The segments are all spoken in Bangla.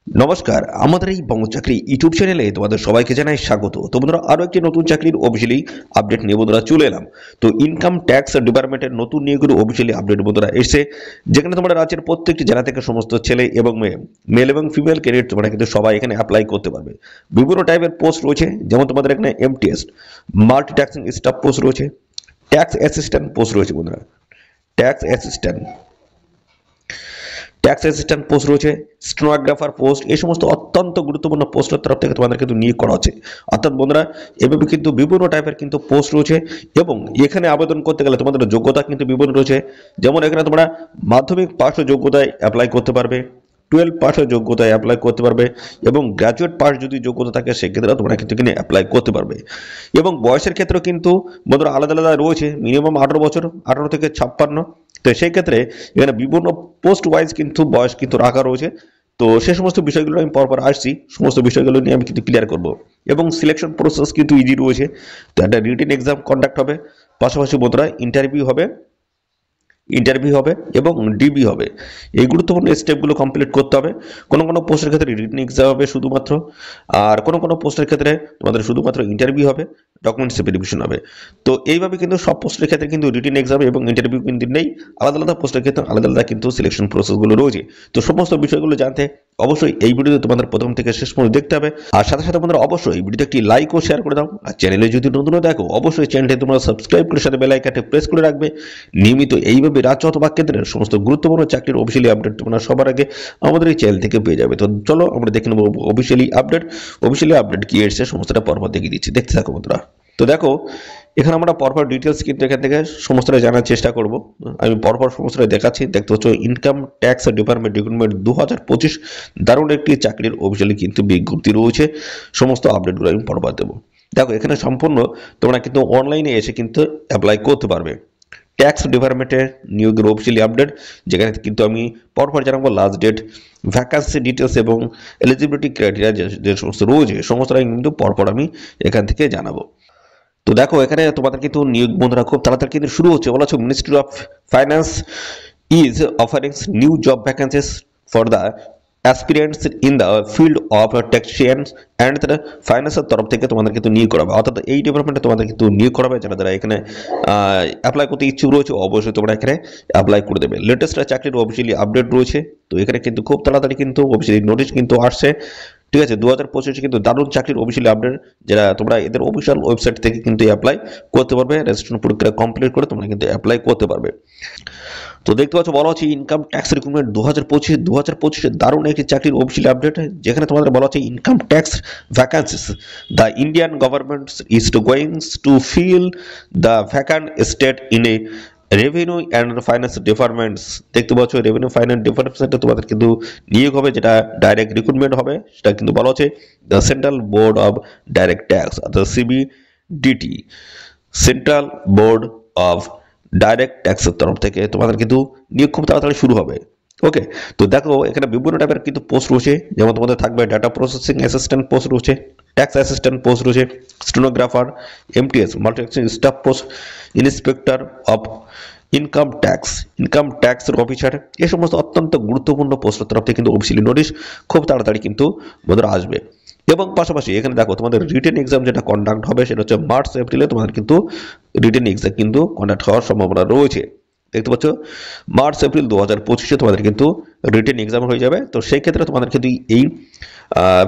নমস্কার, আমাদের এই বঙ্গচাকরি ইউটিউব চ্যানেলে তোমাদের সবাইকে জানাই স্বাগত। তো বন্ধুরা, আরো একটি নতুন চাকরির অফিসিয়ালি আপডেট নিয়ে বন্ধুরা চলে এলাম। তো ইনকাম ট্যাক্স ডিপার্টমেন্টের নতুন নিয়োগের অফিসিয়ালি আপডেট বন্ধুরা এসেছে, যেখানে তোমরা রাজ্যের প্রত্যেকটি জেলা থেকে সমস্ত ছেলে এবং মেয়ে, মেল এবং ফিমেল ক্যান্ডিডেট তোমরা কিন্তু সবাই এখানে অ্যাপ্লাই করতে পারবে। বিভিন্ন টাইপের পোস্ট রয়েছে, যেমন তোমাদের এখানে এমটিএস মাল্টি ট্যাক্সিং স্টাফ পোস্ট রয়েছে, ট্যাক্স অ্যাসিস্ট্যান্ট পোস্ট রয়েছে বন্ধুরা, ট্যাক্স অ্যাসিস্ট্যান্ট পোস্ট রয়েছে, স্টেনোগ্রাফার পোস্ট, এই সমস্ত অত্যন্ত গুরুত্বপূর্ণ পোস্টের তরফ থেকে তোমাদের কিন্তু নিয়োগ করা হচ্ছে। অর্থাৎ বন্ধুরা, এভাবে কিন্তু বিভিন্ন টাইপের কিন্তু পোস্ট রয়েছে এবং এখানে আবেদন করতে গেলে তোমাদের যোগ্যতা কিন্তু বিভিন্ন রয়েছে। যেমন এখানে তোমরা মাধ্যমিক পাস যোগ্যতায় অ্যাপ্লাই করতে পারবে, 12 পাসের যোগ্যতায় অ্যাপ্লাই করতে পারবে এবং গ্র্যাজুয়েট পাস যদি যোগ্যতা থাকে সেক্ষেত্রে তোমরা কিন্তু এখানে অ্যাপ্লাই করতে পারবে। এবং বয়সের ক্ষেত্রেও কিন্তু বন্ধুরা আলাদা আলাদা রয়েছে, মিনিমাম 18 বছর, 18 থেকে 56। তো সেই ক্ষেত্রে এখানে বিভিন্ন পোস্ট ওয়াইজ কিন্তু বয়স কিন্তু রাখা রয়েছে। তো সে সমস্ত বিষয়গুলো আমি পরপর আসছি, সমস্ত বিষয়গুলো নিয়ে আমি কিন্তু ক্লিয়ার করব। এবং সিলেকশন প্রসেস কিন্তু ইজি রয়েছে। তো একটা রিটেন এক্সাম কন্ডাক্ট হবে, পাশাপাশি বন্ধুরা ইন্টারভিউ হবে এবং ডিবি হবে। এই গুরুত্বপূর্ণ স্টেপগুলো কমপ্লিট করতে হবে। কোনো কোনো পোস্টের ক্ষেত্রে রিটেন এক্সাম হবে শুধুমাত্র, আর কোনো কোনো পোস্টের ক্ষেত্রে তোমাদের শুধুমাত্র ইন্টারভিউ হবে, ডকুমেন্টস ভেরিফিকেশন হবে। তো এইভাবে কিন্তু সব পোস্টের ক্ষেত্রে কিন্তু রিটেন এক্সাম এবং ইন্টারভিউ কিন্তু নেই, আলাদা আলাদা পোস্টের ক্ষেত্রে আলাদা আলাদা কিন্তু সিলেকশন প্রসেসগুলো রয়েছে। তো সমস্ত বিষয়গুলো জানতে অবশ্যই এই ভিডিওতে তোমাদের প্রথম থেকে শেষ পর্যন্ত দেখতে হবে। আর সাথে সাথে বন্ধুরা অবশ্যই এই ভিডিওতে একটি লাইক ও শেয়ার করে দাও। আর চ্যানেলে যদি নতুন দেখো অবশ্যই চ্যানেলটি তোমরা সাবস্ক্রাইব করে সাথে বেল আইকনটি প্রেস করে রাখবে। নিয়মিত এইভাবে রাজ্য অথবা কেন্দ্রের সমস্ত গুরুত্বপূর্ণ চাকরির অফিসিয়ালি আপডেট তোমরা সবার আগে আমাদের এই চ্যানেল থেকে পেয়ে যাবে। তো চলো আমরা দেখে নেবো অফিসিয়ালি আপডেট কি এসেছে, সমস্তটা পরপর দেখিয়ে দিচ্ছি, দেখতে থাকো বন্ধুরা। তো দেখো, এখানে আমরা পরপর ডিটেলস কিন্তু এখান থেকে সমস্তটা জানার চেষ্টা করব। আমি পরপর সমস্তটা দেখাচ্ছি। দেখতে হচ্ছে ইনকাম ট্যাক্স ডিপার্টমেন্ট রিক্রুটমেন্ট 2025 দারুণ একটি চাকরির অফিসিয়ালি কিন্তু বিজ্ঞপ্তি রয়েছে। সমস্ত আপডেটগুলো আমি পরপর দেবো। দেখো, এখানে সম্পূর্ণ তোমরা কিন্তু অনলাইনে এসে কিন্তু অ্যাপ্লাই করতে পারবে। ট্যাক্স ডিপার্টমেন্টের নিয়োগের অফিসিয়ালি আপডেট, যেখানে কিন্তু আমি পরপর জানাবো লাস্ট ডেট, ভ্যাকান্সি ডিটেলস এবং এলিজিবিলিটি ক্রাইটেরিয়া যে সমস্ত রয়েছে সমস্তটাই কিন্তু পরপর আমি এখান থেকে জানাবো। তো দেখো, এখানে তোমাদের কিন্তু নিয়োগ বন্ধুরা খুব তাড়াতাড়ি কিন্তু শুরু হচ্ছে। বলা হচ্ছে ministry of finance is offering new job vacancies for the aspirants in the field of taxations and the ফাইন্যান্সের তরফ থেকে তোমাদের কিন্তু নিয়োগ করাবে। অর্থাৎ এই ডিপার্টমেন্টে তোমাদের কিন্তু নিয়োগ করাবে। যারা এখানে অ্যাপ্লাই করতে ইচ্ছুক রয়েছে অবশ্যই তোমরা এখানে অ্যাপ্লাই করে দেবে। লেটেস্ট চাকরির অফিসিয়ালি আপডেট রয়েছে। তো এখানে কিন্তু খুব তাড়াতাড়ি কিন্তু অফিসিয়ালি নোটিশ কিন্তু আসছে। ঠিক আছে, 2025 কিন্তু দারুণ চাকরির অফিসিয়ালি আপডেট, যেটা তোমরা এদের অফিসিয়াল ওয়েবসাইট থেকে কিন্তু অ্যাপ্লাই করতে পারবে। রেজিস্ট্রেশন প্রক্রিয়া কমপ্লিট করে তোমরা কিন্তু অ্যাপ্লাই করতে পারবে। তো দেখতে পাচ্ছ বলা হচ্ছে ইনকাম ট্যাক্স রিক্রুটমেন্ট 2025 দারুণ একটি চাকরির অফিসিয়াল আপডেট, যেখানে তোমাদের বলা হচ্ছে income tax vacancies the Indian government is goings to fill the vacant state in a revenue and finance departments. দেখতে পাচ্ছ রেভিনিউ ফাইন্যান্স ডিপার্টমেন্টে তোমাদের কিন্তু নিয়োগ হবে, যেটা ডাইরেক্ট রিক্রুটমেন্ট হবে। সেটা কিন্তু বলা হচ্ছে the central board of direct tax, অর্থাৎ CBDT, central board of direct ট্যাক্সের তরফ থেকে তোমাদের কিন্তু নিয়োগ খুব তাড়াতাড়ি শুরু হবে। ওকে, তো দেখো এখানে বিভিন্ন টাইপের কিন্তু পোস্ট রয়েছে। যেমন তোমাদের থাকবে ডাটা প্রসেসিং অ্যাসিস্ট্যান্ট পোস্ট রয়েছে, ট্যাক্স অ্যাসিস্ট্যান্ট পোস্ট রয়েছে, stenographer, MTS multitasking staff post, inspector of income ট্যাক্সের অফিসার, এই সমস্ত অত্যন্ত গুরুত্বপূর্ণ পোস্টের তরফ থেকে কিন্তু অফিসিয়ালি নোটিশ খুব তাড়াতাড়ি কিন্তু বন্ধুরা আসবে। এবং পাশাপাশি এখানে দেখো তোমাদের রিটেন এক্সাম যেটা কন্ডাক্ট হবে সেটা হচ্ছে মার্চ এপ্রিলে তোমাদের কিন্তু রিটেন এক্সাম কিন্তু কন্ডাক্ট হওয়ার সম্ভাবনা রয়েছে। দেখতে পাচ্ছ মার্চ এপ্রিল 2025 তোমাদের কিন্তু রিটেন এক্সাম হয়ে যাবে। তো সেই ক্ষেত্রে তোমাদের কিন্তু এই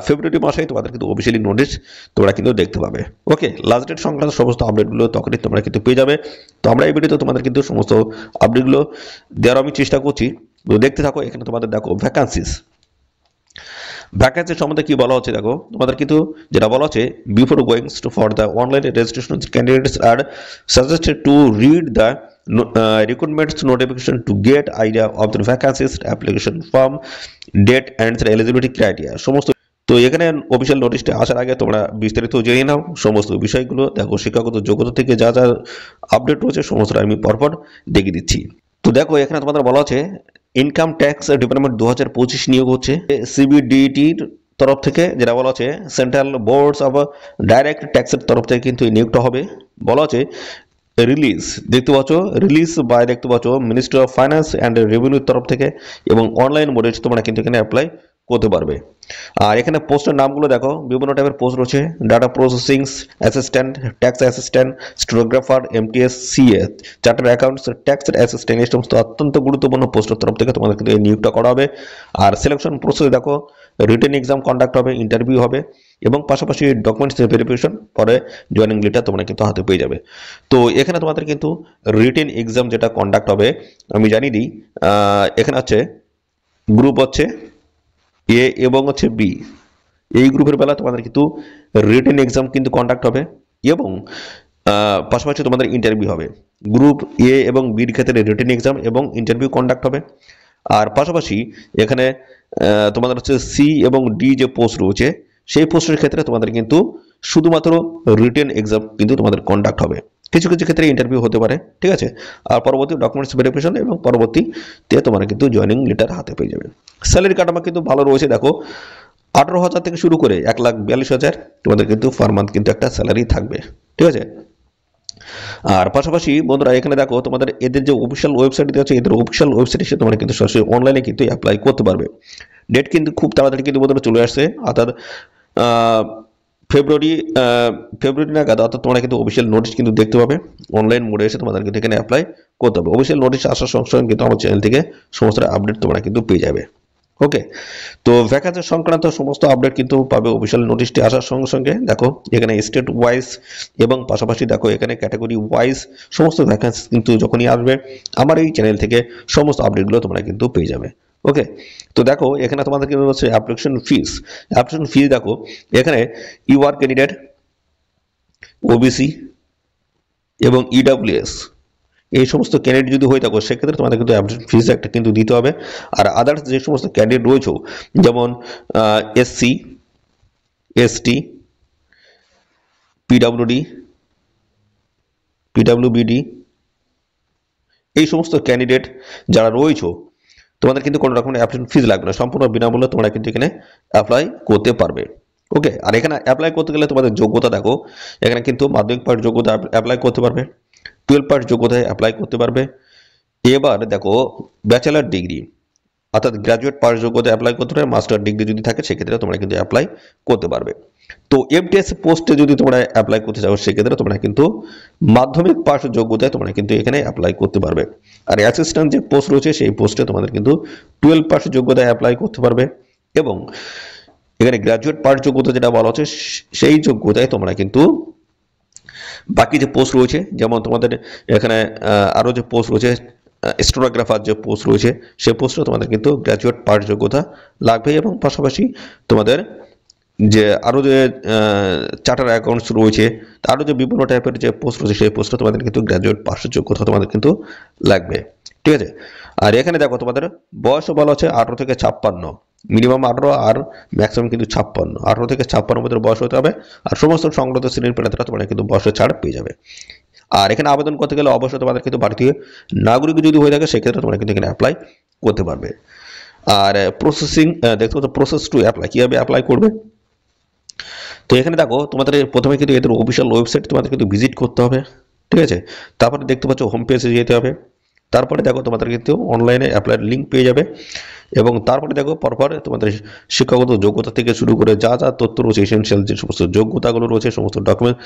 ফেব্রুয়ারি মাসে তোমাদের কিন্তু অফিসিয়ালি নোটিশ তোমরা কিন্তু দেখতে পাবে। ওকে, লাস্ট ডেট সংক্রান্ত সমস্ত আপডেটগুলো তখনই তোমরা কিন্তু পেয়ে যাবে। তো আমরা এই ভিডিওতে তোমাদের কিন্তু সমস্ত আপডেটগুলো দেওয়ার আমি চেষ্টা করছি। তো দেখতে থাকো। এখানে তোমাদের দেখো ভ্যাকান্সি সম্বন্ধে কি বলা হচ্ছে। দেখো তোমাদের কিন্তু যেটা বলা হচ্ছে, before going for the online registration candidates are suggested to read the recruitment notification to get idea of the vacancies, application form, date and the eligibility criteria সমস্ত। তো এখানে অফিসিয়াল নোটিশটা আসার আগে তোমরা বিস্তারিত জেনে নাও সমস্ত বিষয়গুলো। দেখো শিক্ষাগত যোগ্যতা থেকে যা যা আপডেট রয়েছে সমস্তটা আমি পরপর দেখিয়ে দিচ্ছি। তো দেখো এখানে তোমাদের বলা হচ্ছে ইনকাম ট্যাক্স ডিপার্টমেন্ট 2025 নিয়োগ হচ্ছে সিবিডিটির তরফ থেকে, যেটা বলা হচ্ছে সেন্ট্রাল বোর্ডস অফ ডাইরেক্ট ট্যাক্সের তরফ থেকে কিন্তু এই নিয়োগটা হবে। বলা হচ্ছে রিলিজ, দেখতে পাচ্ছ রিলিজ বাই দেখতে পাচ্ছ মিনিস্ট্রি অফ ফাইন্যান্স অ্যান্ড রেভিনিউর তরফ থেকে, এবং অনলাইন মোডে তোমরা কিন্তু এখানে অ্যাপ্লাই করতে পারবে। আর এখানে পোস্টের নামগুলো দেখো, বিভিন্ন টাইপের পোস্ট রয়েছে, data processing assistant, tax assistant, stenographer, MTS, CA, chartered accounts, tax assistant, এই সমস্ত অত্যন্ত গুরুত্বপূর্ণ পোস্টের তরফ থেকে তোমাদের কিন্তু এই নিয়োগটা করা হবে। আর সিলেকশন প্রসেস দেখো, রিটেন এক্সাম কন্ডাক্ট হবে, ইন্টারভিউ হবে এবং পাশাপাশি ডকুমেন্টস ভেরিফিকেশন পরে জয়েনিং লেটার তোমরা কিন্তু হাতে পেয়ে যাবে। তো এখানে তোমাদের কিন্তু রিটেন এক্সাম যেটা কন্ডাক্ট হবে আমি জানিয়ে দিই, এখানে হচ্ছে গ্রুপ হচ্ছে এ এবং হচ্ছে বি, এই গ্রুপের বেলা তোমাদের কিন্তু রিটেন এক্সাম কিন্তু কন্ডাক্ট হবে এবং পাশাপাশি তোমাদের ইন্টারভিউ হবে। গ্রুপ এ এবং বির ক্ষেত্রে রিটেন এক্সাম এবং ইন্টারভিউ কন্ডাক্ট হবে। আর পাশাপাশি এখানে তোমাদের হচ্ছে সি এবং ডি যে পোস্ট রয়েছে সেই পোস্টের ক্ষেত্রে তোমাদের কিন্তু শুধুমাত্র রিটেন এক্সাম কিন্তু তোমাদের কন্ডাক্ট হবে, কিছু কিছু ক্ষেত্রে ইন্টারভিউ হতে পারে, ঠিক আছে। আর পরবর্তী ডকুমেন্টস ভেরিফিকেশন এবং পরবর্তীতে তোমরা কিন্তু জয়েনিং লেটার হাতে পেয়ে যাবে। স্যালারি কাঠামো কিন্তু ভালো রয়েছে, দেখো 18,000 থেকে শুরু করে 1,42,000 তোমাদের কিন্তু পার মান্থ কিন্তু একটা স্যালারি থাকবে, ঠিক আছে। আর পাশাপাশি বন্ধুরা এখানে দেখো তোমাদের এদের যে অফিসিয়াল ওয়েবসাইট দেওয়া আছে, এদের অফিসিয়াল ওয়েবসাইটে এসে তোমরা কিন্তু সরাসরি অনলাইনে কিন্তু অ্যাপ্লাই করতে পারবে। ডেট কিন্তু খুব তাড়াতাড়ি কিন্তু বন্ধুরা চলে আসছে, অর্থাৎ ফেব্রুয়ারি নাগাদ, অর্থাৎ তোমরা কিন্তু অফিসিয়াল নোটিশ কিন্তু দেখতে পাবে। অনলাইন মোডে এসে তোমাদের কিন্তু এখানে অ্যাপ্লাই করতে হবে। অফিসিয়াল নোটিশ আসার সঙ্গে সঙ্গে কিন্তু আমার চ্যানেল থেকে সমস্ত আপডেট তোমরা কিন্তু পেয়ে যাবে। ওকে, তো ভ্যাকান্সি সংক্রান্ত সমস্ত আপডেট কিন্তু পাবে অফিসিয়াল নোটিশটি আসার সঙ্গে সঙ্গে। দেখো এখানে স্টেট ওয়াইজ এবং পাশাপাশি দেখো এখানে ক্যাটাগরি ওয়াইজ সমস্ত ভ্যাকান্সি কিন্তু যখনই আসবে আমার এই চ্যানেল থেকে সমস্ত আপডেটগুলো তোমরা কিন্তু পেয়ে যাবে। ওকে, তো দেখো এখানে তোমাদের কিন্তু হচ্ছে অ্যাপ্লিকেশন ফি দেখো এখানে ইউআর ক্যান্ডিডেট, ওবিসি এবং ইডব্লিউএস এই সমস্ত ক্যান্ডিডেট যদি হয়ে থাকো সেক্ষেত্রে তোমাদের কিন্তু অ্যাপ্লিকেশন ফিস একটা কিন্তু দিতে হবে। আর আদার্স যে সমস্ত ক্যান্ডিডেট রয়েছে যেমন এসসি, এসটি, পিডব্লিউবিডি এই সমস্ত ক্যান্ডিডেট যারা রয়েছে তোমাদের কিন্তু কোনো রকমের অ্যাপ্লিকেশন ফিস লাগবে না, সম্পূর্ণ বিনামূল্যে তোমরা কিন্তু এখানে অ্যাপ্লাই করতে পারবে। ওকে, আর এখানে অ্যাপ্লাই করতে গেলে তোমাদের যোগ্যতা দেখো, এখানে কিন্তু মাধ্যমিক পাস যোগ্যতা অ্যাপ্লাই করতে পারবে, 12 পাস যোগ্যতায় অ্যাপ্লাই করতে পারবে। এবার দেখো ব্যাচেলার ডিগ্রি অর্থাৎ গ্র্যাজুয়েট পাস যোগ্যতায় অ্যাপ্লাই করতে পারবে, মাস্টার ডিগ্রি যদি থাকে সেক্ষেত্রে তোমরা কিন্তু অ্যাপ্লাই করতে পারবে। তো এফটিএস পোস্টে যদি তোমরা অ্যাপ্লাই করতে চাও সেক্ষেত্রে তোমরা কিন্তু মাধ্যমিক পাস যোগ্যতায় তোমরা কিন্তু এখানে অ্যাপ্লাই করতে পারবে। আর অ্যাসিস্ট্যান্ট যে পোস্ট রয়েছে সেই পোস্টে তোমাদের কিন্তু 12 পাস যোগ্যতায় অ্যাপ্লাই করতে পারবে এবং এখানে গ্র্যাজুয়েট পাস যোগ্যতা যেটা বলা হচ্ছে সেই যোগ্যতায় তোমরা কিন্তু বাকি যে পোস্ট রয়েছে, যেমন তোমাদের এখানে আরও যে পোস্ট রয়েছে স্টেনোগ্রাফার যে পোস্ট রয়েছে সেই পোস্টে তোমাদের কিন্তু গ্র্যাজুয়েট পাস যোগ্যতা লাগবে এবং পাশাপাশি তোমাদের যে আরও যে চার্টার অ্যাকাউন্টস রয়েছে, আরও যে বিভিন্ন টাইপের যে পোস্ট রয়েছে সেই পোস্টে তোমাদের কিন্তু গ্র্যাজুয়েট পাসের যোগ্যতা তোমাদের কিন্তু লাগবে, ঠিক আছে। আর এখানে দেখো তোমাদের বয়স বলা হচ্ছে 18 থেকে 56, মিনিমাম 18 আর ম্যাক্সিমাম কিন্তু 56, 18 থেকে 56 মধ্যে বয়স হতে হবে। আর সমস্ত সংগত শ্রেণীর প্রার্থীরা তোমরা কিন্তু বয়সের ছাড় পেয়ে যাবে। আর এখানে আবেদন করতে গেলে অবশ্যই তোমাদের কিন্তু ভারতীয় নাগরিক যদি হয়ে থাকে সেক্ষেত্রে তোমরা কিন্তু এখানে অ্যাপ্লাই করতে পারবে। আর প্রসেসিং দেখতে পাচ্ছ, প্রসেস টু অ্যাপ্লাই, কীভাবে অ্যাপ্লাই করবে। তো এখানে দেখো তোমাদের প্রথমে কিন্তু এদের অফিসিয়াল ওয়েবসাইট তোমাদের কিন্তু ভিজিট করতে হবে, ঠিক আছে। তারপরে দেখতে পাচ্ছ হোম পেজে যেতে হবে, তারপরে দেখো তোমাদের কিন্তু অনলাইনে অ্যাপ্লাইয়ের লিঙ্ক পেয়ে যাবে এবং তারপরে দেখো পরপর তোমাদের শিক্ষাগত যোগ্যতা থেকে শুরু করে যা যা তথ্য রয়েছে এসেনশিয়াল যে সমস্ত যোগ্যতাগুলো রয়েছে সমস্ত ডকুমেন্ট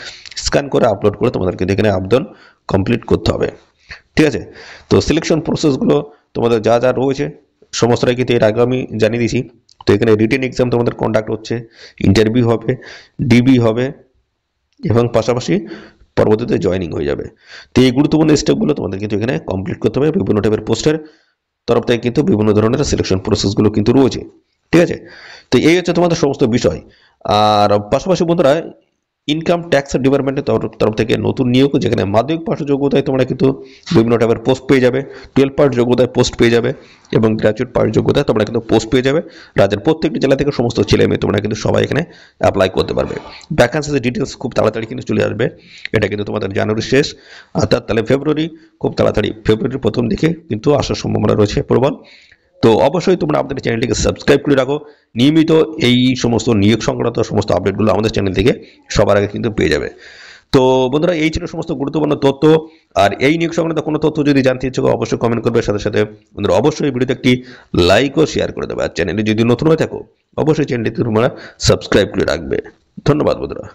স্ক্যান করে আপলোড করে তোমাদেরকে এখানে আবেদন কমপ্লিট করতে হবে, ঠিক আছে। তো সিলেকশন প্রসেসগুলো তোমাদের যা যা রয়েছে সমস্তটাই কিন্তু এর আগে আমি জানিয়ে দিয়েছি। তো এখানে রিটেন এক্সাম তোমাদের কন্ডাক্ট হচ্ছে, ইন্টারভিউ হবে, ডিবি হবে এবং পাশাপাশি পরবর্তীতে জয়েনিং হয়ে যাবে। তো এই গুরুত্বপূর্ণ স্টেপগুলো তোমাদের কিন্তু এখানে কমপ্লিট করতে হবে। বিভিন্ন টাইপের পোস্টের তরফ থেকে কিন্তু বিভিন্ন ধরনের সিলেকশন প্রসেসগুলো কিন্তু রয়েছে, ঠিক আছে। তো এই হচ্ছে তোমাদের সমস্ত বিষয়। আর পাশাপাশি বন্ধুরা ইনকাম ট্যাক্স ডিপার্টমেন্টের তরফ থেকে নতুন নিয়োগ, যেখানে মাধ্যমিক পাস যোগ্যতায় তোমরা কিন্তু বিভিন্ন টাইপের পোস্ট পেয়ে যাবে, 12 পাস যোগ্যতায় পোস্ট পেয়ে যাবে এবং গ্র্যাজুয়েট পাস যোগ্যতায় তোমরা কিন্তু পোস্ট পেয়ে যাবে। রাজ্যের প্রত্যেকটি জেলা থেকে সমস্ত ছেলে মেয়ে তোমরা কিন্তু সবাই এখানে অ্যাপ্লাই করতে পারবে। ভ্যাকান্সির ডিটেলস খুব তাড়াতাড়ি কিন্তু চলে আসবে, এটা কিন্তু তোমাদের জানুয়ারি শেষ, অর্থাৎ তাহলে ফেব্রুয়ারি খুব তাড়াতাড়ি, ফেব্রুয়ারির প্রথম দিকে কিন্তু আসার সম্ভাবনা রয়েছে প্রবল। তো অবশ্যই তোমরা আমাদের চ্যানেলটিকে সাবস্ক্রাইব করে রাখো, নিয়মিত এই সমস্ত নিয়োগ সংক্রান্ত সমস্ত আপডেটগুলো আমাদের চ্যানেল থেকে সবার আগে কিন্তু পেয়ে যাবে। তো বন্ধুরা, এই ছিল সমস্ত গুরুত্বপূর্ণ তথ্য। আর এই নিয়োগ সংক্রান্ত কোনো তথ্য যদি জানতে ইচ্ছুক অবশ্যই কমেন্ট করবে, সাথে সাথে বন্ধুরা অবশ্যই এই ভিডিওতে একটি লাইক ও শেয়ার করে দেবে। আর চ্যানেলে যদি নতুন হয়ে থাকো অবশ্যই চ্যানেলটি তোমরা সাবস্ক্রাইব করে রাখবে। ধন্যবাদ বন্ধুরা।